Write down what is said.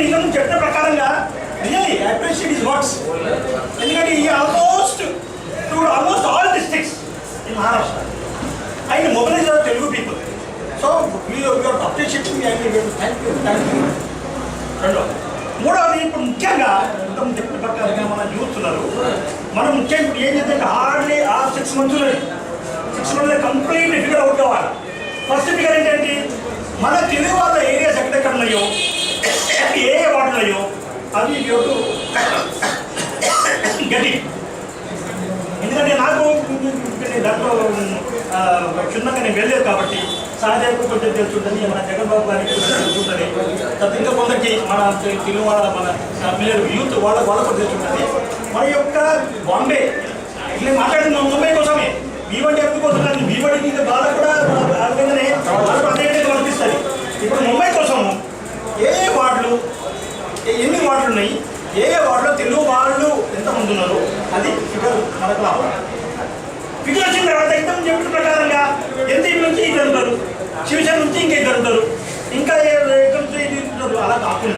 నిజం చెప్పిన ప్రకారంగా రియల్లీ అప్రిషియేట్ హిస్ వర్క్స్. ఎందుకంటే ఈ almost all districts in Maharashtra and mobilize our Telugu people. So you're appreciating thank you. రెండోది. మూడవది, ఇప్పుడు ముఖ్యంగా ఇంతకు చెప్పిన ప్రకారంగా మన యూత్ ఉన్నారు. మనం ముఖ్యంగా ఇప్పుడు ఏం చేస్తే హార్డ్లీ 6 months ఉన్నది. 6 months కంప్లీట్ ఫిగర్ అవుట్ కావాలి. ఫస్ట్ ఫిగర్ ఏంటంటే మన తెలుగు వాళ్ళ ఏరియాస్ ఎక్కడెక్కడ ఉన్నాయో, ఏ వార్డు ఉన్నాయో అది గట్టి. ఎందుకంటే నాకు దాంట్లో క్షుణ్ణంగా నేను వెళ్ళలేదు కాబట్టి సహజకు కొంచెం తెలుసుంటుంది, మన జగన్బాబు గారికి తెలుసుంటుంది, ఇంకా కొందరికి మన తెలుగు వాళ్ళ మన పిల్లలు యూత్ వాళ్ళకు కూడా తెలుసుంటుంది. మన యొక్క బాంబే నేను మాట్లాడింది ముంబై కోసమే, బీవడి ఎప్పుడు కోసం కానీ బీవడికి బాగా కూడా ఆ విధంగానే వాళ్ళకు అదే వర్తిస్తుంది. ఇప్పుడు ముంబై కోసము ఏ వార్డులు ఎన్ని వార్డులు ఉన్నాయి, ఏ వార్డులో తెలుగు వాళ్ళు ఎంతమంది ఉన్నారు అది ఫిగర్ మనకు రావాలి. ఫిగర్ వచ్చిన తర్వాత ఇంతకు చెప్పిన ప్రకారంగా ఎంత నుంచి ఇది ఉంటారు